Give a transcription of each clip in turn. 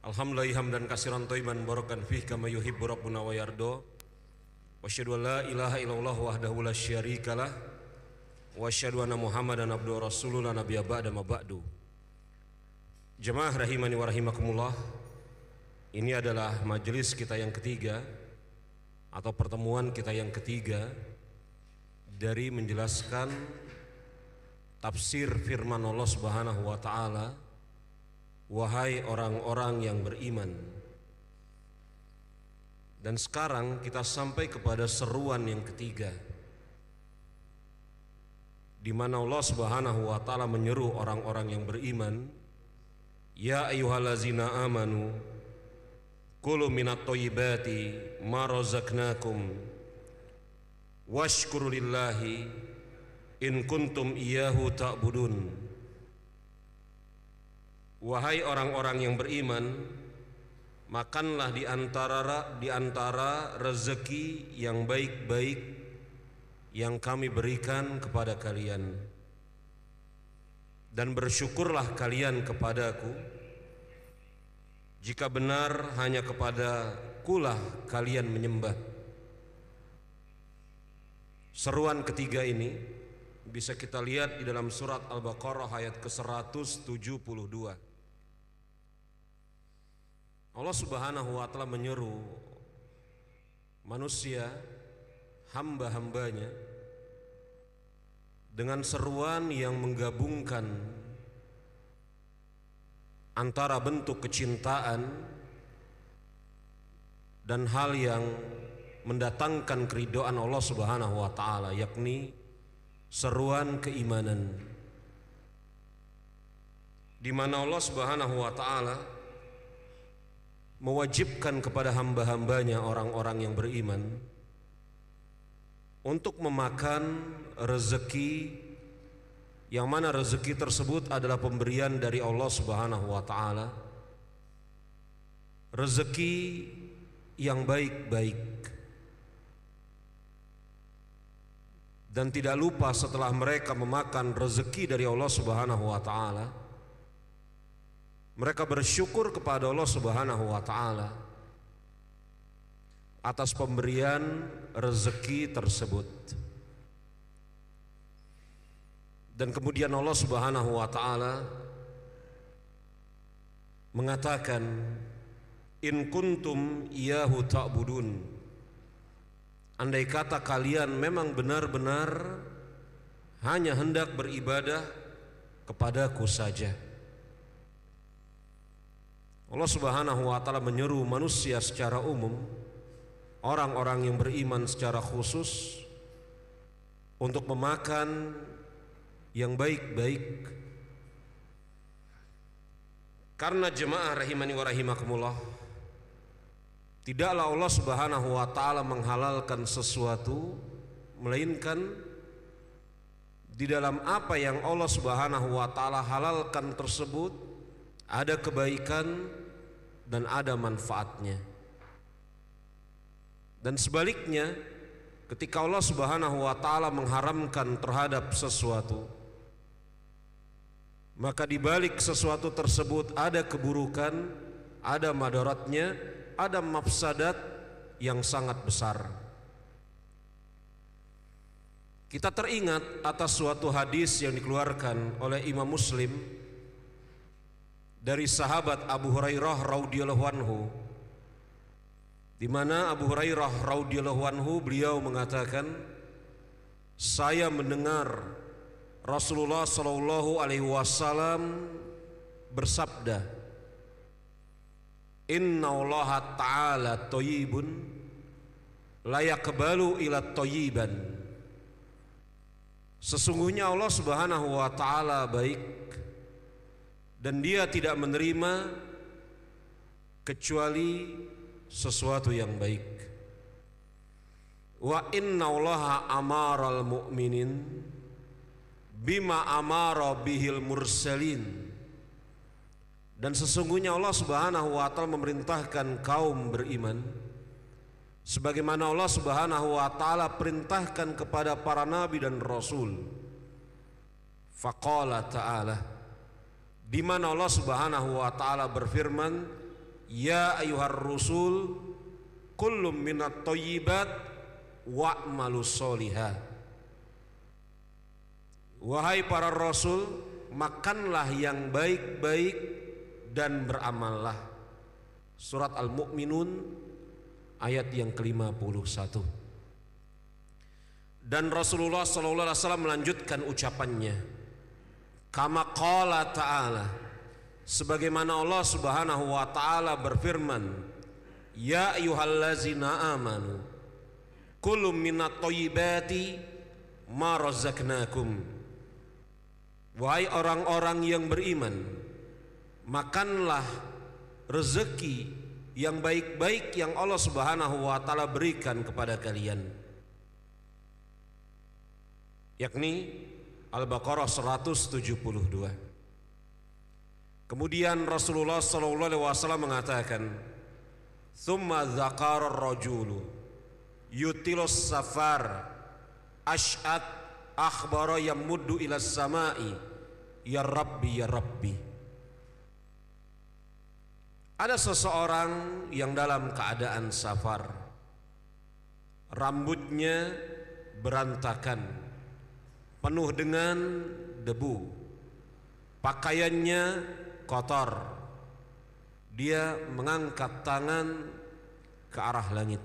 Alhamdulillah hamdan katsiran thayyiban barakan fihi kama yuhibbu rabbuna wa yarda. Wa asyhadu an la ilaha illallah wahdahu la syarikalah wa asyhadu anna Muhammadan abduhu wa rasuluhu la nabiyya ba'da ma ba'du. Jemaah rahimani wa rahimakumullah. Ini adalah majelis kita yang ketiga atau pertemuan kita yang ketiga dari menjelaskan tafsir firman Allah Subhanahu wa taala, wahai orang-orang yang beriman. Dan sekarang kita sampai kepada seruan yang ketiga, di mana Allah Subhanahu wa taala menyeru orang-orang yang beriman, ya ayyuhallazina amanu kulu minat thayyibati ma razaqnakum washkuru lillahi in kuntum iyyahu ta'budun. Wahai orang-orang yang beriman, makanlah di antara rezeki yang baik-baik yang kami berikan kepada kalian, dan bersyukurlah kalian kepadaku jika benar hanya kepadakulah kalian menyembah. Seruan ketiga ini bisa kita lihat di dalam surat Al-Baqarah ayat ke-172. Allah Subhanahu wa taala menyeru manusia, hamba-hambanya, dengan seruan yang menggabungkan antara bentuk kecintaan dan hal yang mendatangkan keridhaan Allah Subhanahu wa taala, yakni seruan keimanan, di mana Allah Subhanahu wa taala mewajibkan kepada hamba-hambanya, orang-orang yang beriman, untuk memakan rezeki yang mana rezeki tersebut adalah pemberian dari Allah Subhanahu wa taala, rezeki yang baik-baik. Dan tidak lupa setelah mereka memakan rezeki dari Allah Subhanahu wa taala, mereka bersyukur kepada Allah Subhanahu wa taala atas pemberian rezeki tersebut. Dan kemudian Allah Subhanahu wa taala mengatakan, in kuntum iyyahu ta'budun. Andai kata kalian memang benar-benar hanya hendak beribadah kepadaku saja. Allah Subhanahu wa taala menyeru manusia secara umum, orang-orang yang beriman secara khusus, untuk memakan yang baik-baik. Karena jemaah rahimani wa rahimakumullah, tidaklah Allah Subhanahu wa taala menghalalkan sesuatu melainkan di dalam apa yang Allah Subhanahu wa taala halalkan tersebut ada kebaikan dan ada manfaatnya. Dan sebaliknya, ketika Allah Subhanahu wa taala mengharamkan terhadap sesuatu, maka di balik sesuatu tersebut ada keburukan, ada madaratnya, ada mafsadat yang sangat besar. Kita teringat atas suatu hadis yang dikeluarkan oleh Imam Muslim dari sahabat Abu Hurairah radhiyallahu anhu, di mana Abu Hurairah radhiyallahu anhu beliau mengatakan, saya mendengar Rasulullah sallallahu alaihi wasallam bersabda, inna Allah ta'ala thayyibun la yaqbalu illa thayyiban. Sesungguhnya Allah Subhanahu wa taala baik dan Dia tidak menerima kecuali sesuatu yang baik. Wa inna Allaha amaral mu'minin bima amara bihil mursalin. Dan sesungguhnya Allah Subhanahu wa taala memerintahkan kaum beriman sebagaimana Allah Subhanahu wa taala perintahkan kepada para nabi dan rasul. Faqala ta'ala, di mana Allah Subhanahu wa taala berfirman, ya ayyuhar rusul kullum minat thayyibat wa'malu sholiha. Wahai para rasul, makanlah yang baik-baik dan beramallah. Surat Al-Mu'minun ayat yang ke-51. Dan Rasulullah SAW melanjutkan ucapannya, kama qala ta'ala, sebagaimana Allah Subhanahu wa ta'ala berfirman, ya ayyuhallazina amanu kulu minat thayyibati ma razaqnakum. Wahai orang-orang yang beriman, makanlah rezeki yang baik-baik yang Allah Subhanahu wa ta'ala berikan kepada kalian. Yakni Al-Baqarah 172. Kemudian Rasulullah SAW mengatakan, thumma dzakara ar-rajulu yutilus safar ash'at akhbara yamuddu ila samai ya Rabbi ya Rabbi. Ada seseorang yang dalam keadaan safar, rambutnya berantakan, penuh dengan debu, pakaiannya kotor. Dia mengangkat tangan ke arah langit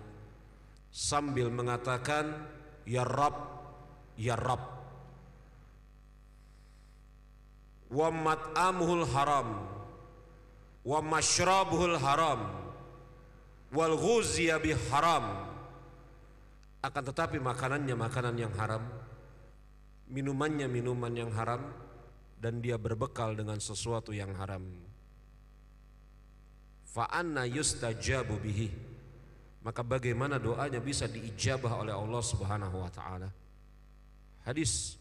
sambil mengatakan ya Rabb ya Rabb. Wa mat'amuhul haram wa mashrabuhul haram wal ghuziya bih haram. Akan tetapi makanannya makanan yang haram, minumannya minuman yang haram, dan dia berbekal dengan sesuatu yang haram. Fa anna yustajabu bihi, maka bagaimana doanya bisa diijabah oleh Allah Subhanahu wa ta'ala. Hadis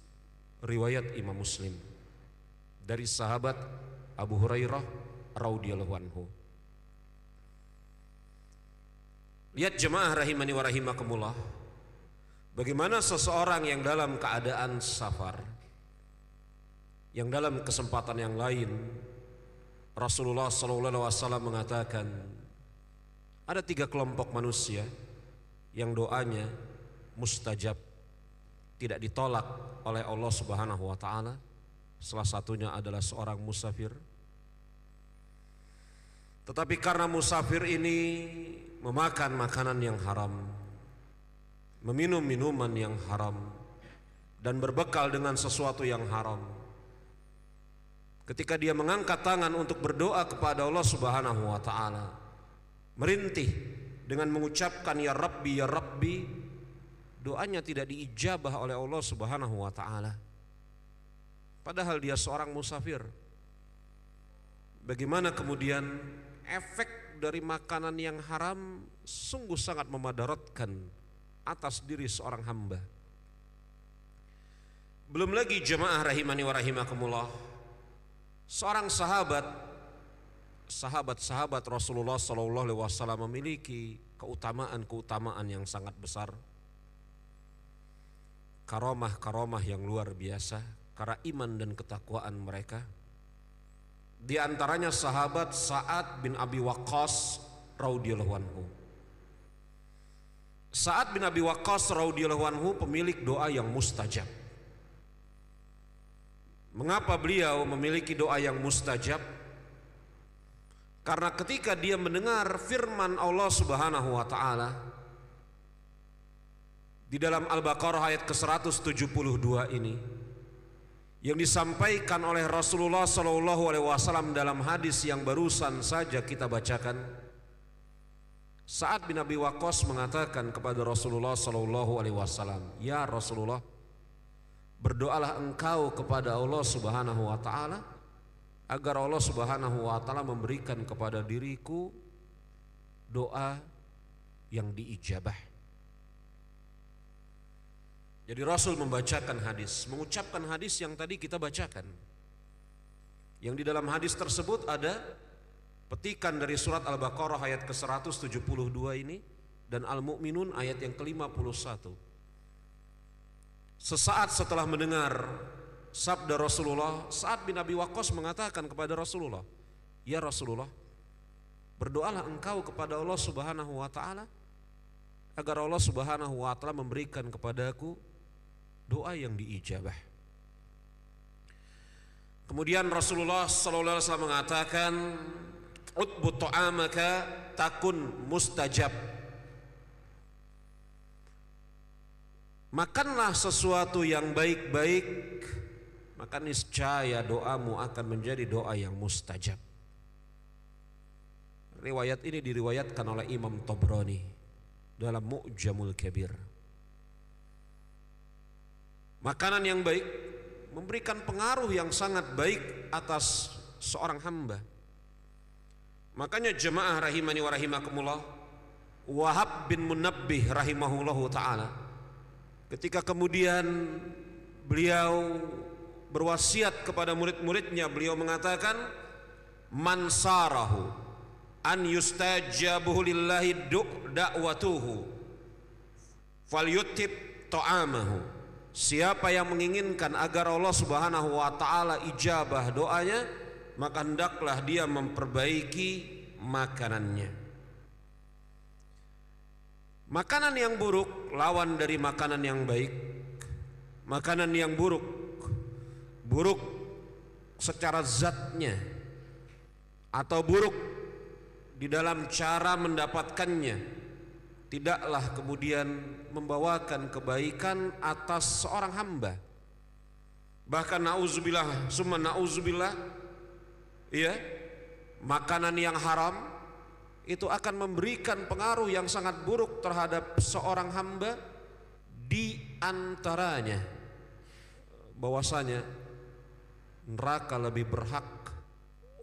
riwayat Imam Muslim dari sahabat Abu Hurairah radhiyallahu anhu. Lihat jemaah rahimani wa rahimakumullah, bagaimana seseorang yang dalam keadaan safar, yang dalam kesempatan yang lain Rasulullah SAW mengatakan ada 3 kelompok manusia yang doanya mustajab, tidak ditolak oleh Allah Subhanahu wa ta'ala. Salah satunya adalah seorang musafir. Tetapi karena musafir ini memakan makanan yang haram, meminum minuman yang haram, dan berbekal dengan sesuatu yang haram, ketika dia mengangkat tangan untuk berdoa kepada Allah Subhanahu wa ta'ala, merintih dengan mengucapkan ya Rabbi ya Rabbi, doanya tidak diijabah oleh Allah Subhanahu wa ta'ala. Padahal dia seorang musafir. Bagaimana kemudian efek dari makanan yang haram sungguh sangat memadaratkan atas diri seorang hamba. Belum lagi jemaah rahimani wa rahimakumullah, seorang sahabat Rasulullah SAW memiliki keutamaan yang sangat besar, karamah yang luar biasa karena iman dan ketakwaan mereka. Di antaranya sahabat Sa'ad bin Abi Waqqas radhiyallahu anhu. Sa'ad bin Abi Waqqas radhiyallahu anhu pemilik doa yang mustajab. Mengapa beliau memiliki doa yang mustajab? Karena ketika dia mendengar firman Allah Subhanahu wa ta'ala di dalam Al-Baqarah ayat ke-172 ini, yang disampaikan oleh Rasulullah SAW dalam hadis yang barusan saja kita bacakan, Sa'ad bin Abi Waqqas mengatakan kepada Rasulullah SAW, ya Rasulullah, berdoalah engkau kepada Allah Subhanahu wa ta'ala agar Allah Subhanahu wa ta'ala memberikan kepada diriku doa yang diijabah. Jadi Rasul membacakan hadis, mengucapkan hadis yang tadi kita bacakan, yang di dalam hadis tersebut ada petikan dari surat Al-Baqarah ayat ke-172 ini dan Al-Mu'minun ayat yang ke-51. Sesaat setelah mendengar sabda Rasulullah, Sa'ad bin Abi Waqqas mengatakan kepada Rasulullah, ya Rasulullah, berdoalah engkau kepada Allah Subhanahu wa taala agar Allah Subhanahu wa taala memberikan kepadaku doa yang diijabah. Kemudian Rasulullah sallallahu alaihi wasallam mengatakan, "Utbu ta'amaka takun mustajab." Makanlah sesuatu yang baik-baik, maka niscaya doamu akan menjadi doa yang mustajab. Riwayat ini diriwayatkan oleh Imam Tabrani dalam Mu'jamul Kabir. Makanan yang baik memberikan pengaruh yang sangat baik atas seorang hamba. Makanya jemaah rahimani wa rahimakumullah, Wahab bin Munabbih rahimahullahu ta'ala, ketika kemudian beliau berwasiat kepada murid-muridnya, beliau mengatakan, "Man sarahu an yustajabuhu lillahi da'watuhu falyutib ta'amahu." Siapa yang menginginkan agar Allah Subhanahu wa taala ijabah doanya, maka hendaklah dia memperbaiki makanannya. Makanan yang buruk lawan dari makanan yang baik. Makanan yang buruk secara zatnya atau buruk di dalam cara mendapatkannya, tidaklah kemudian membawakan kebaikan atas seorang hamba. Bahkan na'udzubillah summa na'udzubillah, ya, makanan yang haram itu akan memberikan pengaruh yang sangat buruk terhadap seorang hamba. Di antaranya bahwasanya neraka lebih berhak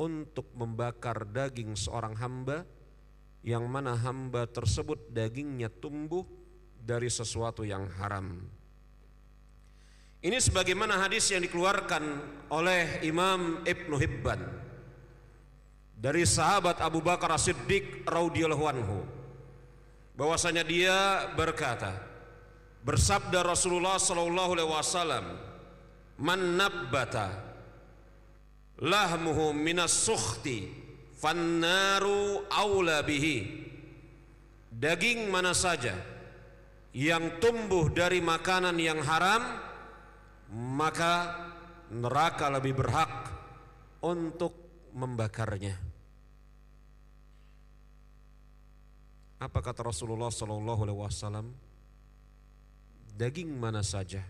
untuk membakar daging seorang hamba, yang mana hamba tersebut dagingnya tumbuh dari sesuatu yang haram. Ini sebagaimana hadis yang dikeluarkan oleh Imam Ibnu Hibban dari sahabat Abu Bakar As-Siddiq radhiyallahu anhu, bahwasanya dia berkata, bersabda Rasulullah sallallahu alaihi wasallam, "Man nabbata lahmuhu minas sukhti fannaru aula bihi." Daging mana saja yang tumbuh dari makanan yang haram, maka neraka lebih berhak untuk membakarnya. Apa kata Rasulullah sallallahu alaihi wasallam? Daging mana saja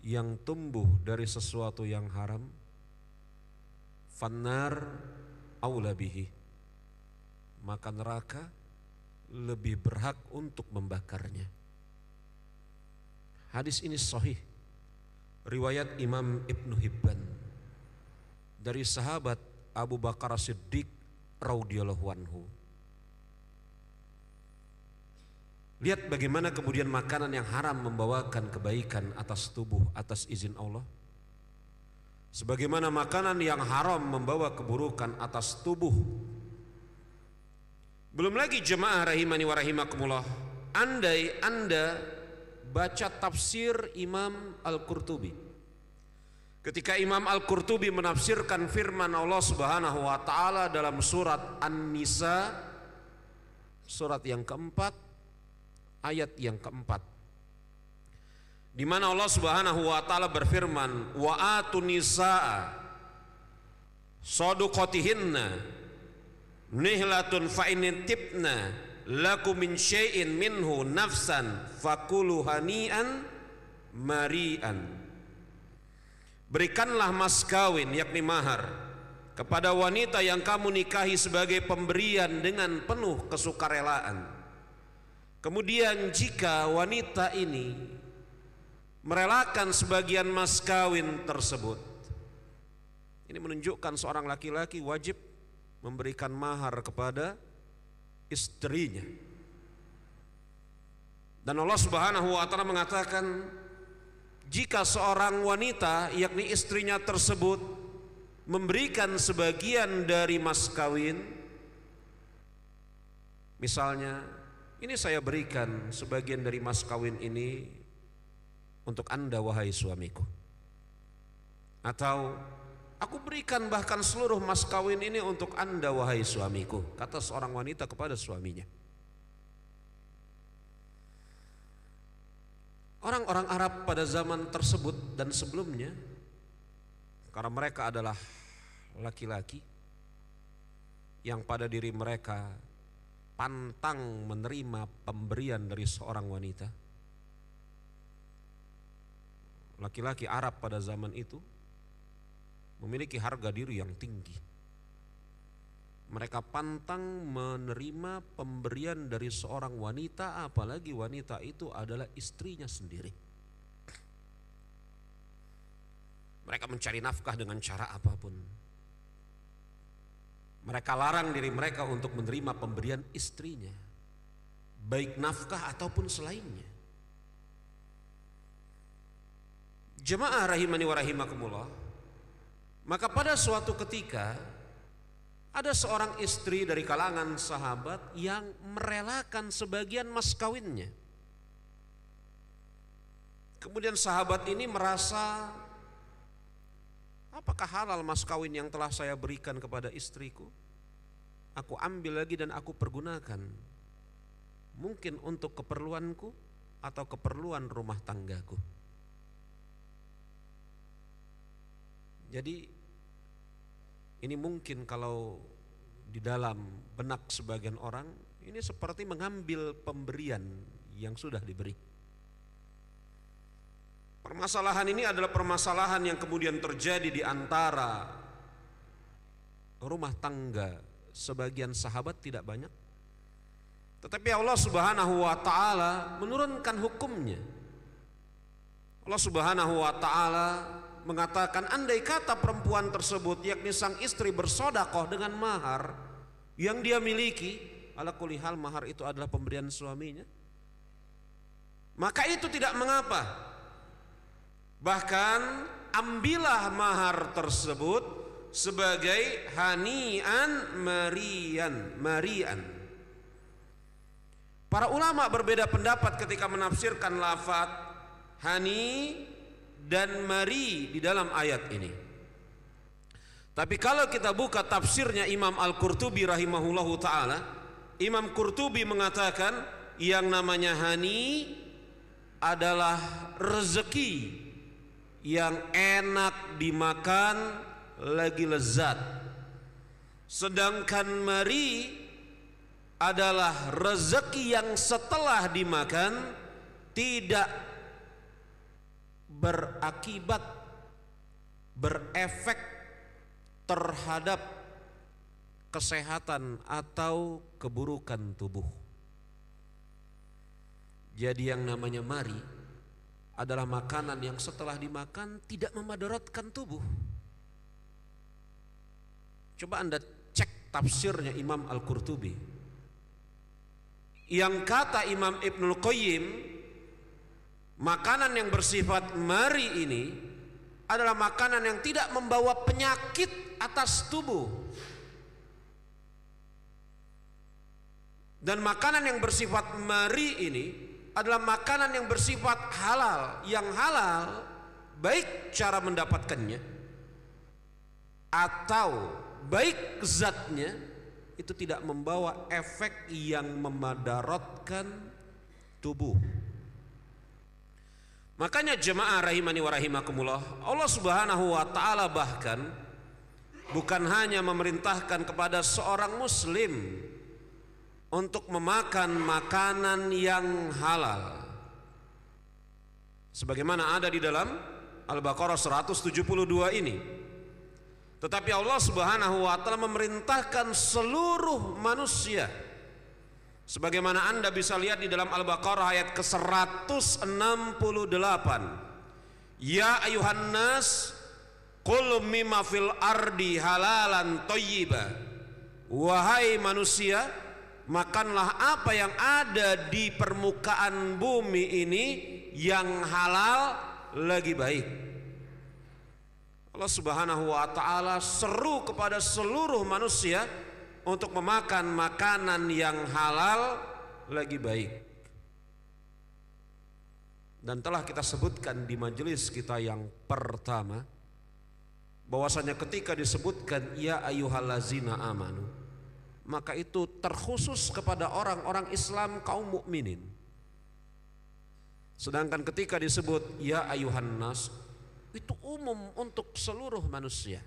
yang tumbuh dari sesuatu yang haram, fannar aula bihi, maka neraka lebih berhak untuk membakarnya. Hadis ini sahih, riwayat Imam Ibnu Hibban dari sahabat Abu Bakar As-Siddiq radhiyallahu anhu. Lihat bagaimana kemudian makanan yang haram membawakan kebaikan atas tubuh atas izin Allah, sebagaimana makanan yang haram membawa keburukan atas tubuh. Belum lagi jemaah rahimani wa rahimakumullah, andai Anda baca tafsir Imam Al-Qurtubi, ketika Imam Al-Qurtubi menafsirkan firman Allah Subhanahu wa taala dalam surat An-Nisa, surat yang keempat, ayat yang keempat, di mana Allah Subhanahu wa taala berfirman, "Wa atun nisaa saduqatihinna nihlatun fa in tibna lakum min syai'in minhu nafsan fakulu hani'an mari'an." Berikanlah mas kawin, yakni mahar, kepada wanita yang kamu nikahi sebagai pemberian dengan penuh kesukarelaan. Kemudian jika wanita ini merelakan sebagian mas kawin tersebut, ini menunjukkan seorang laki-laki wajib memberikan mahar kepada istrinya. Dan Allah Subhanahu wa taala mengatakan, jika seorang wanita yakni istrinya tersebut memberikan sebagian dari mas kawin, misalnya, ini saya berikan sebagian dari mas kawin ini untuk Anda wahai suamiku, atau Aku berikan bahkan seluruh mas kawin ini untuk anda wahai suamiku, kata seorang wanita kepada suaminya. Orang-orang Arab pada zaman tersebut dan sebelumnya, karena mereka adalah laki-laki yang pada diri mereka pantang menerima pemberian dari seorang wanita. Laki-laki Arab pada zaman itu memiliki harga diri yang tinggi. Mereka pantang menerima pemberian dari seorang wanita, apalagi wanita itu adalah istrinya sendiri. Mereka mencari nafkah dengan cara apapun. Mereka larang diri mereka untuk menerima pemberian istrinya, baik nafkah ataupun selainnya. Jemaah rahimani wa rahimakumullah, maka pada suatu ketika ada seorang istri dari kalangan sahabat yang merelakan sebagian mas kawinnya. Kemudian sahabat ini merasa, apakah halal mas kawin yang telah saya berikan kepada istriku? Aku ambil lagi dan aku pergunakan, mungkin untuk keperluanku atau keperluan rumah tanggaku. Jadi ini mungkin kalau di dalam benak sebagian orang, ini seperti mengambil pemberian yang sudah diberi. Permasalahan ini adalah permasalahan yang kemudian terjadi di antara rumah tangga sebagian sahabat, tidak banyak. Tetapi Allah Subhanahu wa taala menurunkan hukumnya. Allah Subhanahu wa taala mengatakan, andai kata perempuan tersebut yakni sang istri bersodakoh dengan mahar yang dia miliki, ala kulli hal mahar itu adalah pemberian suaminya, maka itu tidak mengapa. Bahkan ambillah mahar tersebut sebagai hanian marian. Para ulama berbeda pendapat ketika menafsirkan lafaz hani dan mari di dalam ayat ini. Tapi kalau kita buka tafsirnya Imam Al-Qurtubi rahimahullahu ta'ala, Imam Qurtubi mengatakan yang namanya hani adalah rezeki yang enak dimakan lagi lezat. Sedangkan mari adalah rezeki yang setelah dimakan tidak berakibat, berefek terhadap kesehatan atau keburukan tubuh. Jadi yang namanya mari adalah makanan yang setelah dimakan tidak memadaratkan tubuh. Coba Anda cek tafsirnya Imam Al-Qurtubi. Yang kata Imam Ibnul Qayyim, makanan yang bersifat mari ini adalah makanan yang tidak membawa penyakit atas tubuh. Dan makanan yang bersifat mari ini adalah makanan yang bersifat halal. Yang halal baik cara mendapatkannya atau baik zatnya, itu tidak membawa efek yang memadaratkan tubuh. Makanya jemaah rahimani wa rahimakumullah, Allah Subhanahu wa taala bahkan bukan hanya memerintahkan kepada seorang muslim untuk memakan makanan yang halal, sebagaimana ada di dalam Al-Baqarah 172 ini, tetapi Allah Subhanahu wa taala memerintahkan seluruh manusia, sebagaimana Anda bisa lihat di dalam Al-Baqarah ayat ke-168. Ya ayuhan nas qul mimma fil ardi halalan thayyiba. Wahai manusia, makanlah apa yang ada di permukaan bumi ini yang halal lagi baik. Allah Subhanahu wa taala seru kepada seluruh manusia untuk memakan makanan yang halal lagi baik. Dan telah kita sebutkan di majelis kita yang pertama bahwasanya ketika disebutkan ya ayyuhallazina amanu, maka itu terkhusus kepada orang-orang Islam kaum mukminin. Sedangkan ketika disebut ya ayyuhan nas, itu umum untuk seluruh manusia.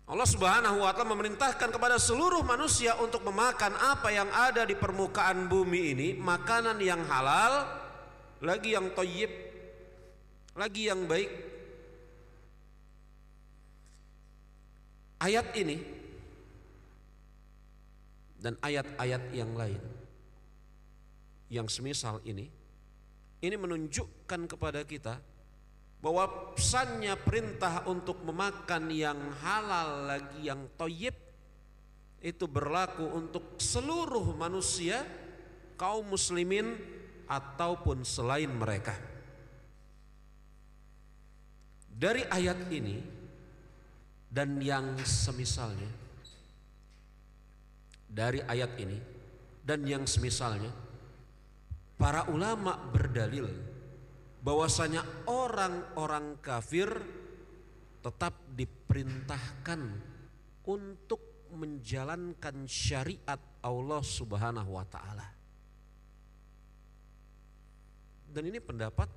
Allah Subhanahu wa ta'ala memerintahkan kepada seluruh manusia untuk memakan apa yang ada di permukaan bumi ini, makanan yang halal, lagi yang thayyib, lagi yang baik. Ayat ini dan ayat-ayat yang lain yang semisal ini menunjukkan kepada kita bahwa pesannya perintah untuk memakan yang halal lagi yang thayyib itu berlaku untuk seluruh manusia, kaum muslimin ataupun selain mereka. Dari ayat ini dan yang semisalnya, dari ayat ini dan yang semisalnya, para ulama berdalil bahwasanya orang-orang kafir tetap diperintahkan untuk menjalankan syariat Allah Subhanahu wa ta'ala. Dan ini pendapat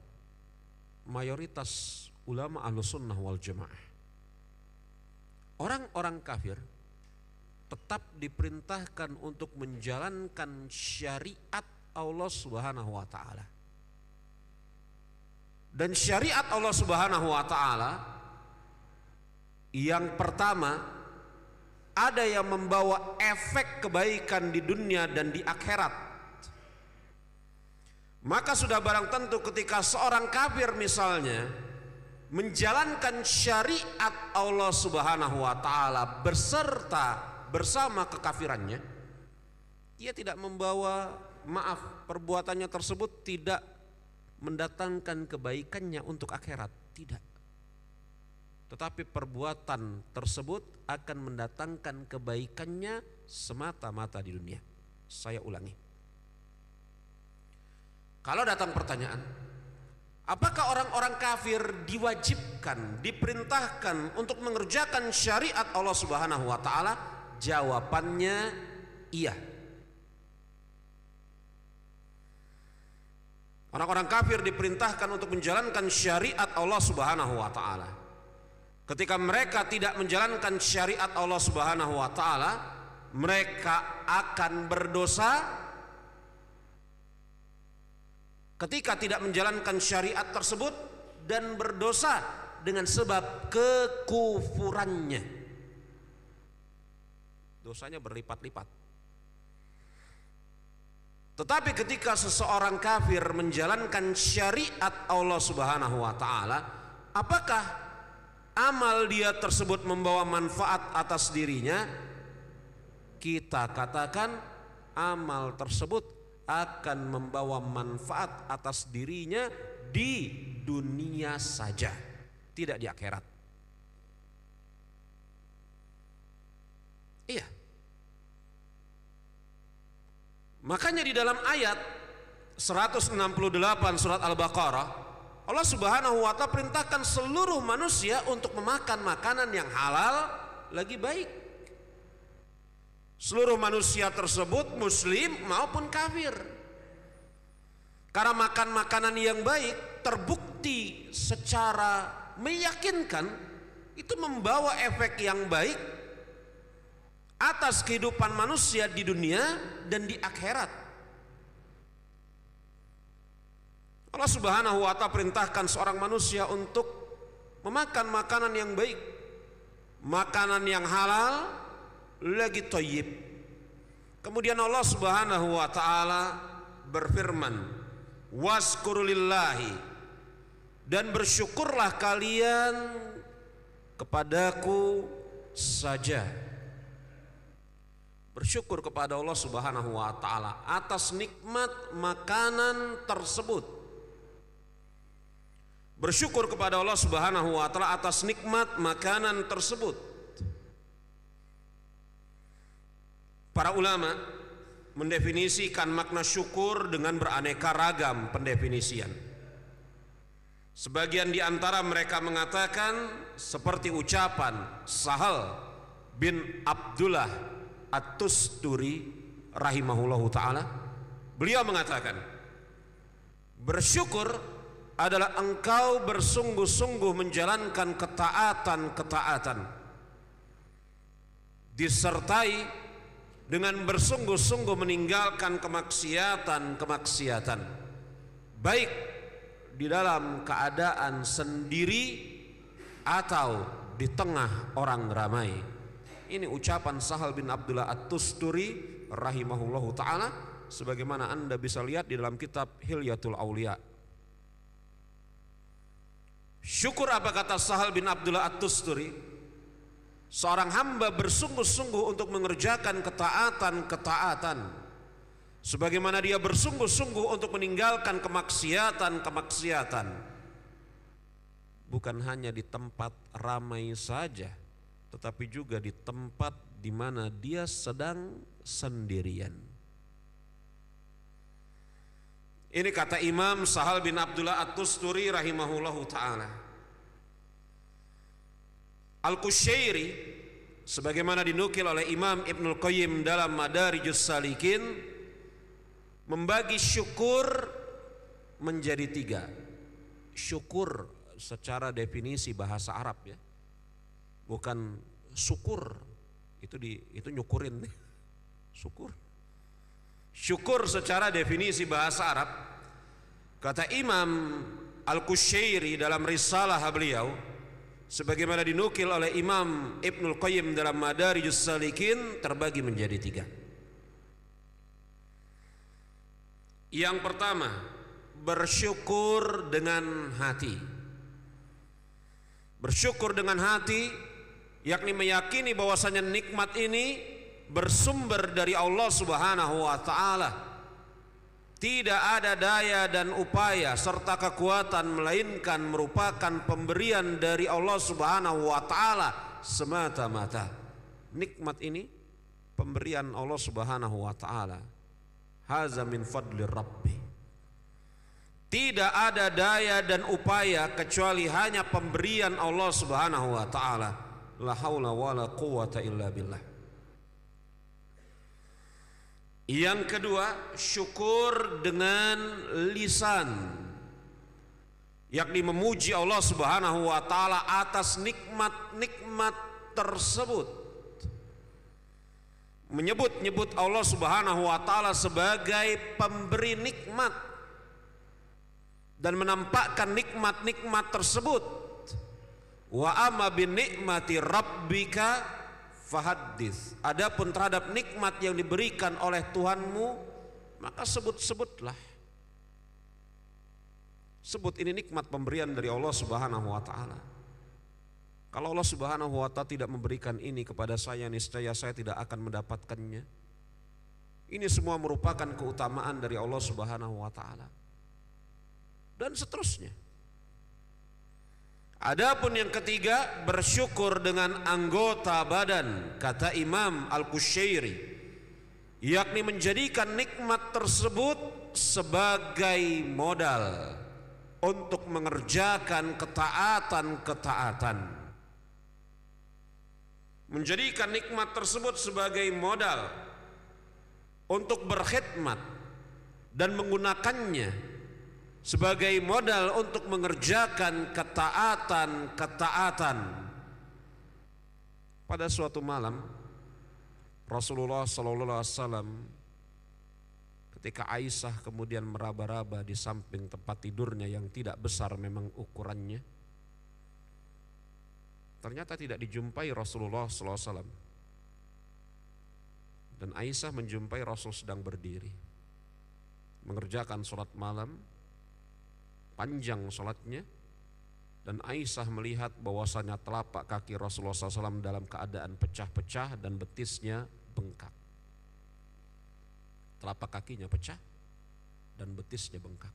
mayoritas ulama Ahlussunnah wal Jamaah. Orang-orang kafir tetap diperintahkan untuk menjalankan syariat Allah Subhanahu wa ta'ala. Dan syariat Allah Subhanahu wa ta'ala yang pertama, ada yang membawa efek kebaikan di dunia dan di akhirat. Maka sudah barang tentu ketika seorang kafir misalnya menjalankan syariat Allah Subhanahu wa ta'ala bersama kekafirannya, ia tidak membawa, maaf, perbuatannya tersebut tidak mendatangkan kebaikannya untuk akhirat, tidak. Tetapi perbuatan tersebut akan mendatangkan kebaikannya semata-mata di dunia. Saya ulangi. Kalau datang pertanyaan, apakah orang-orang kafir diwajibkan, diperintahkan untuk mengerjakan syariat Allah Subhanahu wa ta'ala? Jawabannya iya. Orang-orang kafir diperintahkan untuk menjalankan syariat Allah Subhanahu wa ta'ala. Ketika mereka tidak menjalankan syariat Allah Subhanahu wa ta'ala, mereka akan berdosa. Ketika tidak menjalankan syariat tersebut dan berdosa dengan sebab kekufurannya, dosanya berlipat-lipat. Tetapi ketika seseorang kafir menjalankan syariat Allah Subhanahu wa ta'ala, apakah amal dia tersebut membawa manfaat atas dirinya? Kita katakan amal tersebut akan membawa manfaat atas dirinya di dunia saja, tidak di akhirat. Iya. Makanya di dalam ayat 168 surat Al-Baqarah, Allah Subhanahu wa ta'ala perintahkan seluruh manusia untuk memakan makanan yang halal lagi baik. Seluruh manusia tersebut muslim maupun kafir. Karena makan makanan yang baik terbukti secara meyakinkan itu membawa efek yang baik atas kehidupan manusia di dunia dan di akhirat. Allah Subhanahu wa ta'ala perintahkan seorang manusia untuk memakan makanan yang baik, makanan yang halal lagi thayyib. Kemudian Allah Subhanahu wa ta'ala berfirman, wazkurulillahi, dan bersyukurlah kalian kepadaku saja. Bersyukur kepada Allah Subhanahu wa ta'ala atas nikmat makanan tersebut. Bersyukur kepada Allah Subhanahu wa ta'ala atas nikmat makanan tersebut. Para ulama mendefinisikan makna syukur dengan beraneka ragam pendefinisian. Sebagian di antara mereka mengatakan seperti ucapan Sahal bin Abdullah At-Tusturi rahimahullahu ta'ala. Beliau mengatakan, bersyukur adalah engkau bersungguh-sungguh menjalankan ketaatan-ketaatan disertai dengan bersungguh-sungguh meninggalkan kemaksiatan-kemaksiatan, baik di dalam keadaan sendiri atau di tengah orang ramai. Ini ucapan Sahal bin Abdullah At-Tusturi rahimahullahu ta'ala, sebagaimana Anda bisa lihat di dalam kitab Hilyatul Aulia. Syukur, apa kata Sahal bin Abdullah At-Tusturi, seorang hamba bersungguh-sungguh untuk mengerjakan ketaatan-ketaatan, sebagaimana dia bersungguh-sungguh untuk meninggalkan kemaksiatan-kemaksiatan, bukan hanya di tempat ramai saja, tetapi juga di tempat di mana dia sedang sendirian. Ini kata Imam Sahal bin Abdullah At-Tusturi rahimahullahu ta'ala. Al-Qushairi, sebagaimana dinukil oleh Imam Ibnul Qayyim dalam Madarijus Salikin, membagi syukur menjadi 3. Syukur secara definisi bahasa Arab ya, bukan syukur, itu nyukurin syukur. Syukur secara definisi bahasa Arab, kata Imam Al-Qushairi dalam risalah beliau, sebagaimana dinukil oleh Imam Ibnul Qayyim dalam Madarijus Salikin, terbagi menjadi 3. Yang pertama, bersyukur dengan hati. Bersyukur dengan hati, yakni meyakini bahwasanya nikmat ini bersumber dari Allah Subhanahu wa ta'ala. Tidak ada daya dan upaya serta kekuatan, melainkan merupakan pemberian dari Allah Subhanahu wa ta'ala semata-mata. Nikmat ini pemberian Allah Subhanahu wa ta'ala. Haza min fadli Rabbi. Tidak ada daya dan upaya kecuali hanya pemberian Allah Subhanahu wa ta'ala. La haula wala quwata illa billah. Yang kedua, syukur dengan lisan, yakni memuji Allah Subhanahu wa ta'ala atas nikmat-nikmat tersebut, menyebut-nyebut Allah Subhanahu wa ta'ala sebagai pemberi nikmat dan menampakkan nikmat-nikmat tersebut. Wa amma bin nikmati rabbika fahaddits. Adapun terhadap nikmat yang diberikan oleh Tuhanmu, maka sebut-sebutlah. Sebut ini nikmat pemberian dari Allah Subhanahu wa ta'ala. Kalau Allah Subhanahu wa ta'ala tidak memberikan ini kepada saya, niscaya saya tidak akan mendapatkannya. Ini semua merupakan keutamaan dari Allah Subhanahu wa ta'ala. Dan seterusnya. Adapun yang ketiga, bersyukur dengan anggota badan, kata Imam Al-Qushairi, yakni menjadikan nikmat tersebut sebagai modal untuk mengerjakan ketaatan-ketaatan. Menjadikan nikmat tersebut sebagai modal untuk berkhidmat dan menggunakannya sebagai modal untuk mengerjakan ketaatan-ketaatan. Pada suatu malam, Rasulullah SAW, ketika Aisyah kemudian meraba-raba di samping tempat tidurnya yang tidak besar memang ukurannya, ternyata tidak dijumpai Rasulullah SAW. Dan Aisyah menjumpai Rasul sedang berdiri mengerjakan sholat malam, panjang sholatnya, dan Aisyah melihat bahwasanya telapak kaki Rasulullah SAW dalam keadaan pecah-pecah dan betisnya bengkak. Telapak kakinya pecah dan betisnya bengkak.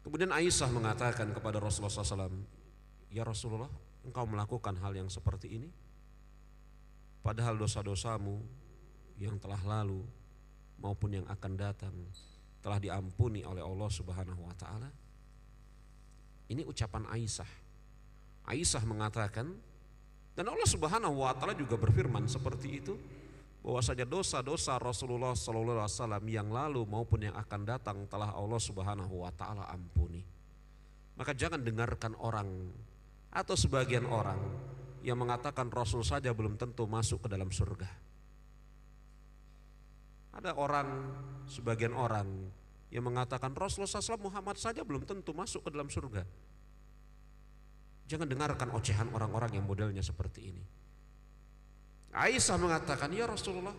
Kemudian Aisyah mengatakan kepada Rasulullah SAW, "Ya Rasulullah, engkau melakukan hal yang seperti ini, padahal dosa-dosamu yang telah lalu maupun yang akan datang telah diampuni oleh Allah Subhanahu wa ta'ala." Ini ucapan Aisyah. Aisyah mengatakan, dan Allah Subhanahu wa taala juga berfirman seperti itu, bahwasanya dosa-dosa Rasulullah sallallahu alaihi wasallam yang lalu maupun yang akan datang telah Allah Subhanahu wa taala ampuni. Maka jangan dengarkan orang atau sebagian orang yang mengatakan Rasul saja belum tentu masuk ke dalam surga. Ada sebagian orang yang mengatakan Rasulullah SAW Muhammad saja belum tentu masuk ke dalam surga. Jangan dengarkan ocehan orang-orang yang modelnya seperti ini. Aisyah mengatakan, ya Rasulullah,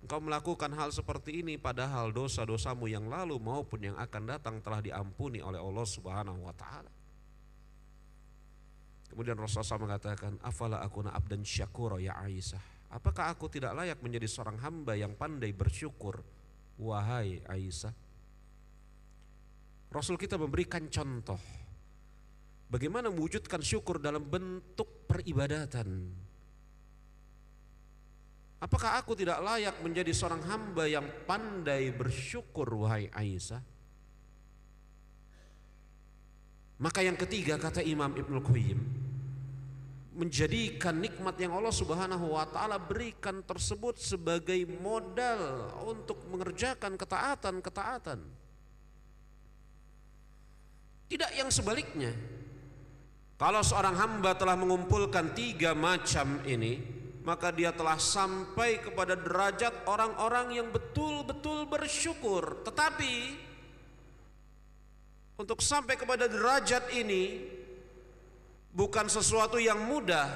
engkau melakukan hal seperti ini padahal dosa-dosamu yang lalu maupun yang akan datang telah diampuni oleh Allah Subhanahu wa taala. Kemudian Rasulullah SAW mengatakan, afala akuna abdan syakura ya Aisyah. Apakah aku tidak layak menjadi seorang hamba yang pandai bersyukur, wahai Aisyah? Rasul kita memberikan contoh bagaimana mewujudkan syukur dalam bentuk peribadatan. Apakah aku tidak layak menjadi seorang hamba yang pandai bersyukur, wahai Aisyah? Maka yang ketiga, kata Imam Ibnul Qayyim, menjadikan nikmat yang Allah Subhanahu wa taala berikan tersebut sebagai modal untuk mengerjakan ketaatan-ketaatan. Tidak yang sebaliknya. Kalau seorang hamba telah mengumpulkan 3 macam ini, maka dia telah sampai kepada derajat orang-orang yang betul-betul bersyukur. Tetapi untuk sampai kepada derajat ini bukan sesuatu yang mudah.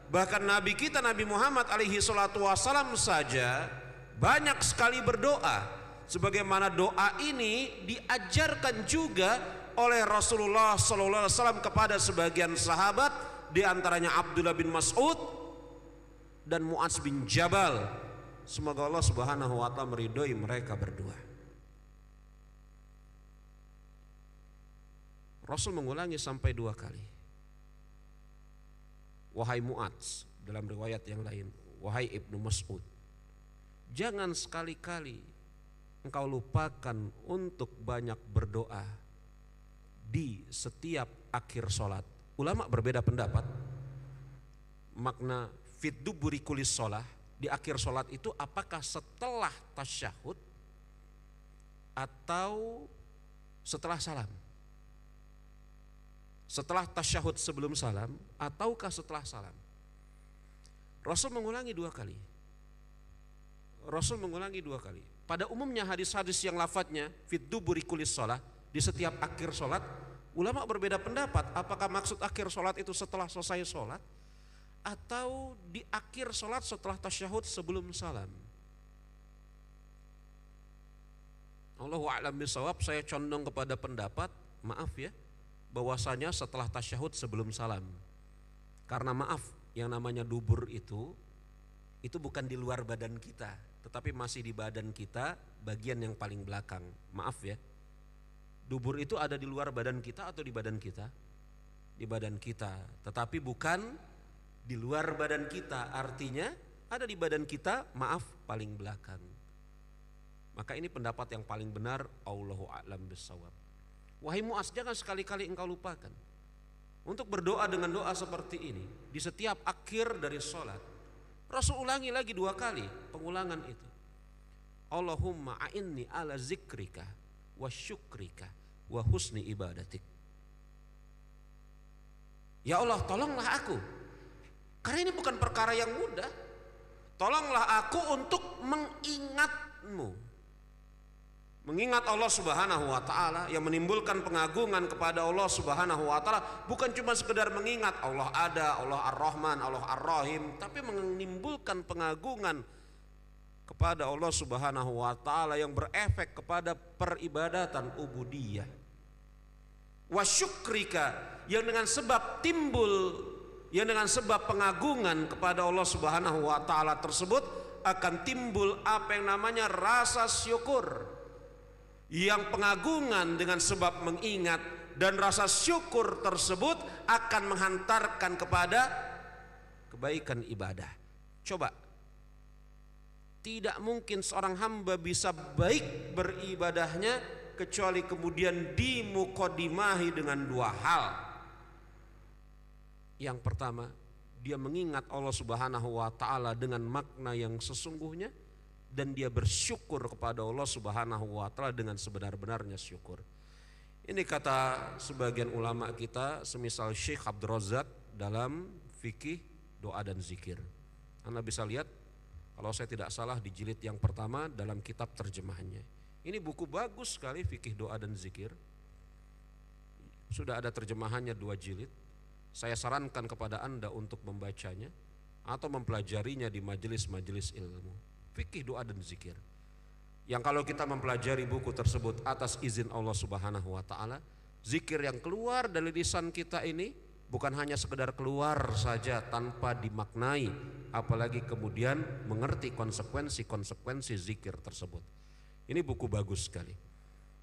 Bahkan Nabi kita Nabi Muhammad alaihi salatu wasalam saja banyak sekali berdoa. Sebagaimana doa ini diajarkan juga oleh Rasulullah sallallahu alaihi wasallam kepada sebagian sahabat, di antaranya Abdullah bin Mas'ud dan Mu'adz bin Jabal. Semoga Allah Subhanahu wa taala meridhoi mereka berdua. Rasul mengulangi sampai 2 kali. Wahai Mu'adz, dalam riwayat yang lain, wahai Ibnu Mas'ud, jangan sekali-kali engkau lupakan untuk banyak berdoa di setiap akhir sholat. Ulama berbeda pendapat makna fit duburi kulis sholah, di akhir sholat itu apakah setelah tasyahud atau setelah salam, setelah tasyahud sebelum salam ataukah setelah salam. Rasul mengulangi 2 kali. Rasul mengulangi 2 kali. Pada umumnya hadis-hadis yang lafadznya fit duburi kulis sholah, di setiap akhir sholat, ulama berbeda pendapat apakah maksud akhir sholat itu setelah selesai sholat atau di akhir sholat setelah tasyahud sebelum salam. Allahu a'lam bishawab, saya condong kepada pendapat, maaf ya, bahwasanya setelah tasyahud sebelum salam. Karena maaf, yang namanya dubur itu bukan di luar badan kita, tetapi masih di badan kita, bagian yang paling belakang. Maaf ya, dubur itu ada di luar badan kita atau di badan kita? Di badan kita, tetapi bukan di luar badan kita, artinya ada di badan kita, maaf, paling belakang. Maka ini pendapat yang paling benar, Allahu a'lam bishawab. Wahai Mu'adz, jangan sekali-kali engkau lupakan untuk berdoa dengan doa seperti ini di setiap akhir dari sholat. Rasul ulangi lagi 2 kali pengulangan itu. Allahumma a'inni ala zikrika wa syukrika wa husni ibadatik. Ya Allah, tolonglah aku, karena ini bukan perkara yang mudah. Tolonglah aku untuk mengingatmu, mengingat Allah Subhanahu wa ta'ala, yang menimbulkan pengagungan kepada Allah Subhanahu wa ta'ala. Bukan cuma sekedar mengingat Allah ada, Allah Ar-Rahman, Allah Ar-Rahim, tapi menimbulkan pengagungan kepada Allah Subhanahu wa ta'ala yang berefek kepada peribadatan ubudiyah. Wa syukrika, yang dengan sebab timbul, yang dengan sebab pengagungan kepada Allah Subhanahu wa ta'ala tersebut akan timbul apa yang namanya rasa syukur. Yang pengagungan dengan sebab mengingat dan rasa syukur tersebut akan menghantarkan kepada kebaikan ibadah. Coba, tidak mungkin seorang hamba bisa baik beribadahnya kecuali kemudian dimukodimahi dengan 2 hal. Yang pertama, dia mengingat Allah Subhanahu wa taala dengan makna yang sesungguhnya, dan dia bersyukur kepada Allah Subhanahu wa taala dengan sebenar-benarnya syukur. Ini kata sebagian ulama kita, semisal Syekh Abdul Razak dalam fikih doa dan zikir. Anda bisa lihat, kalau saya tidak salah di jilid yang pertama dalam kitab terjemahannya. Ini buku bagus sekali, fikih doa dan zikir. Sudah ada terjemahannya 2 jilid. Saya sarankan kepada Anda untuk membacanya atau mempelajarinya di majelis-majelis ilmu. Fikih doa dan zikir. Yang kalau kita mempelajari buku tersebut atas izin Allah Subhanahu wa taala, zikir yang keluar dari lisan kita ini bukan hanya sekedar keluar saja tanpa dimaknai, apalagi kemudian mengerti konsekuensi-konsekuensi zikir tersebut. Ini buku bagus sekali.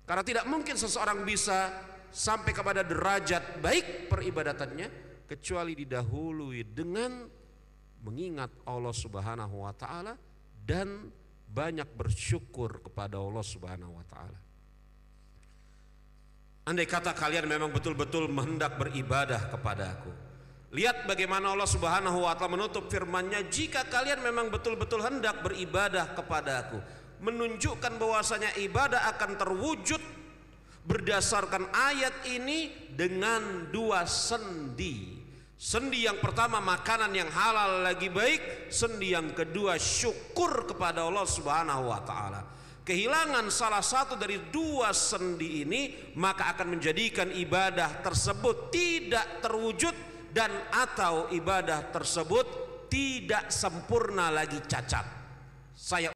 Karena tidak mungkin seseorang bisa sampai kepada derajat baik peribadatannya kecuali didahului dengan mengingat Allah Subhanahu wa taala dan banyak bersyukur kepada Allah Subhanahu wa taala. Andai kata kalian memang betul-betul hendak beribadah kepada Aku, lihat bagaimana Allah Subhanahu wa taala menutup firman-Nya, jika kalian memang betul-betul hendak beribadah kepada Aku, menunjukkan bahwasanya ibadah akan terwujud berdasarkan ayat ini dengan 2 sendi. Sendi yang pertama makanan yang halal lagi baik, sendi yang kedua syukur kepada Allah Subhanahu wa taala. Kehilangan salah satu dari 2 sendi ini maka akan menjadikan ibadah tersebut tidak terwujud dan atau ibadah tersebut tidak sempurna lagi, cacat. Saya